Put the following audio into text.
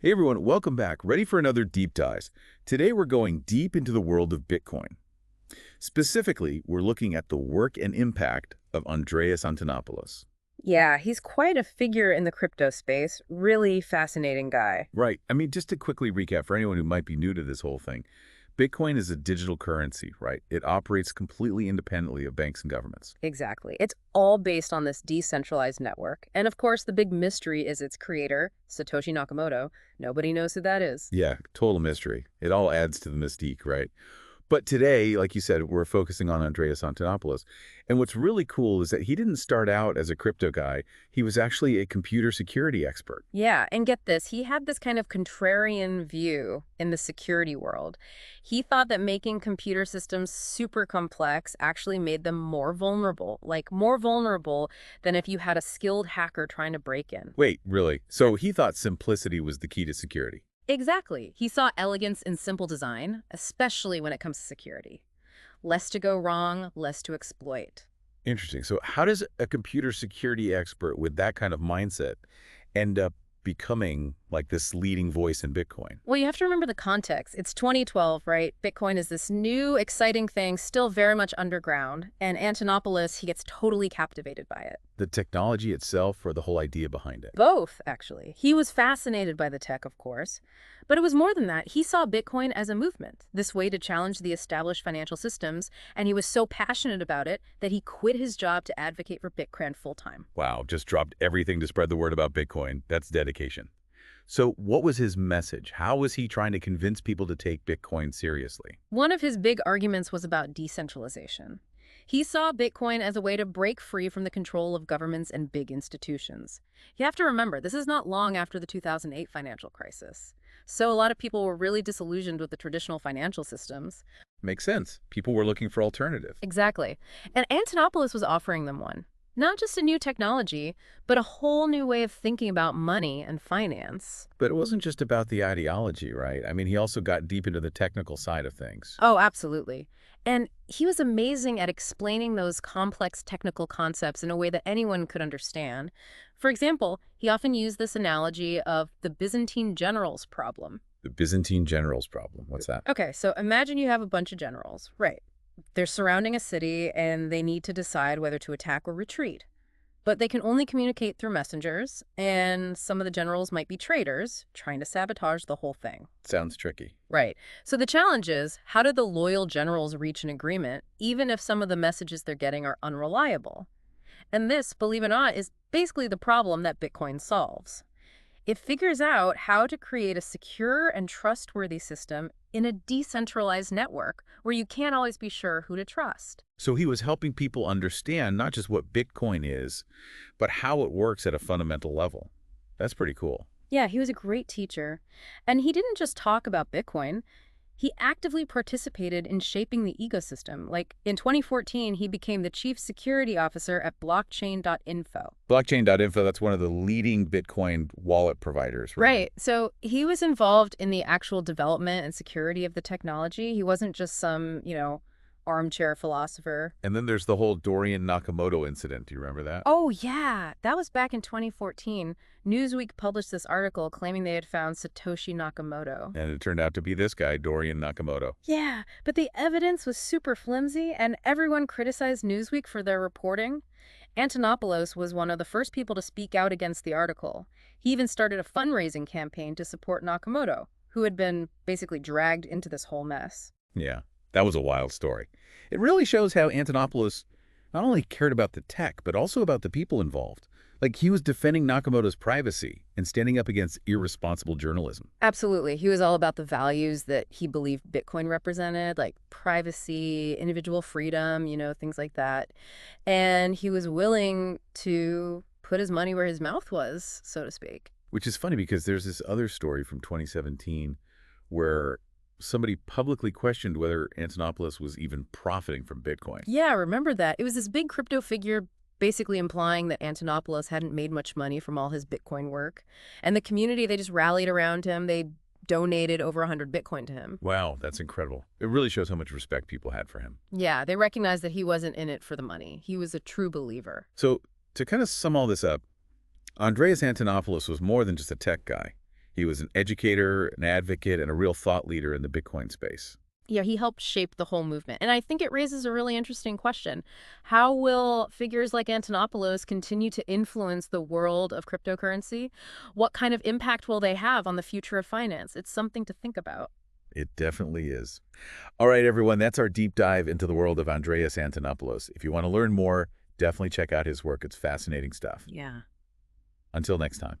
Hey everyone, welcome back. Ready for another deep dive. Today we're going deep into the world of Bitcoin. Specifically, we're looking at the work and impact of Andreas Antonopoulos. Yeah, he's quite a figure in the crypto space. Really fascinating guy. Right. Just to quickly recap for anyone who might be new to this whole thing, Bitcoin is a digital currency, right? It operates completely independently of banks and governments. Exactly. It's all based on this decentralized network. And of course, the big mystery is its creator, Satoshi Nakamoto. Nobody knows who that is. Yeah, total mystery. It all adds to the mystique, right? But today, like you said, we're focusing on Andreas Antonopoulos. And what's really cool is that he didn't start out as a crypto guy. He was actually a computer security expert. Yeah, and get this, he had this kind of contrarian view in the security world. He thought that making computer systems super complex actually made them more vulnerable, like more vulnerable than if you had a skilled hacker trying to break in. Wait, really? So he thought simplicity was the key to security. Exactly. He saw elegance in simple design, especially when it comes to security. Less to go wrong, less to exploit. Interesting. So how does a computer security expert with that kind of mindset end up becoming like this leading voice in Bitcoin? Well, you have to remember the context. It's 2012, right? Bitcoin is this new, exciting thing, still very much underground. And Antonopoulos, he gets totally captivated by it. The technology itself or the whole idea behind it? Both, actually. He was fascinated by the tech, of course. But it was more than that. He saw Bitcoin as a movement, this way to challenge the established financial systems, and he was so passionate about it that he quit his job to advocate for Bitcoin full-time. Wow, just dropped everything to spread the word about Bitcoin. That's dedication. So what was his message? How was he trying to convince people to take Bitcoin seriously? One of his big arguments was about decentralization. He saw Bitcoin as a way to break free from the control of governments and big institutions. You have to remember, this is not long after the 2008 financial crisis. So a lot of people were really disillusioned with the traditional financial systems. Makes sense. People were looking for alternative. Exactly. And Antonopoulos was offering them one. Not just a new technology, but a whole new way of thinking about money and finance. But it wasn't just about the ideology, right? He also got deep into the technical side of things. Oh, absolutely. And he was amazing at explaining those complex technical concepts in a way that anyone could understand. For example, he often used this analogy of the Byzantine generals problem. The Byzantine generals problem. What's that? Okay, so imagine you have a bunch of generals, right? They're surrounding a city and they need to decide whether to attack or retreat. But they can only communicate through messengers, and some of the generals might be traitors trying to sabotage the whole thing. Sounds tricky. Right. So the challenge is, how do the loyal generals reach an agreement, even if some of the messages they're getting are unreliable? And this, believe it or not, is basically the problem that Bitcoin solves. It figures out how to create a secure and trustworthy system in a decentralized network where you can't always be sure who to trust. So he was helping people understand not just what Bitcoin is, but how it works at a fundamental level. That's pretty cool. Yeah, he was a great teacher. And he didn't just talk about Bitcoin. He actively participated in shaping the ecosystem. Like in 2014, he became the chief security officer at blockchain.info. Blockchain.info, that's one of the leading Bitcoin wallet providers, right? Right. So he was involved in the actual development and security of the technology. He wasn't just some, armchair philosopher. And then there's the whole Dorian Nakamoto incident. Do you remember that? Oh, yeah. That was back in 2014. Newsweek published this article claiming they had found Satoshi Nakamoto. And it turned out to be this guy, Dorian Nakamoto. Yeah, but the evidence was super flimsy, and everyone criticized Newsweek for their reporting. Antonopoulos was one of the first people to speak out against the article. He even started a fundraising campaign to support Nakamoto, who had been basically dragged into this whole mess. Yeah, that was a wild story. It really shows how Antonopoulos not only cared about the tech, but also about the people involved. Like, he was defending Nakamoto's privacy and standing up against irresponsible journalism. Absolutely. He was all about the values that he believed Bitcoin represented, like privacy, individual freedom, things like that. And he was willing to put his money where his mouth was, so to speak. Which is funny because there's this other story from 2017 where somebody publicly questioned whether Antonopoulos was even profiting from Bitcoin. Yeah, remember that. It was this big crypto figure basically implying that Antonopoulos hadn't made much money from all his Bitcoin work. And the community, they just rallied around him. They donated over 100 Bitcoin to him. Wow, that's incredible. It really shows how much respect people had for him. Yeah, they recognized that he wasn't in it for the money. He was a true believer. So to kind of sum all this up, Andreas Antonopoulos was more than just a tech guy. He was an educator, an advocate, and a real thought leader in the Bitcoin space. Yeah, he helped shape the whole movement. And I think it raises a really interesting question. How will figures like Antonopoulos continue to influence the world of cryptocurrency? What kind of impact will they have on the future of finance? It's something to think about. It definitely is. All right, everyone, that's our deep dive into the world of Andreas Antonopoulos. If you want to learn more, definitely check out his work. It's fascinating stuff. Yeah. Until next time.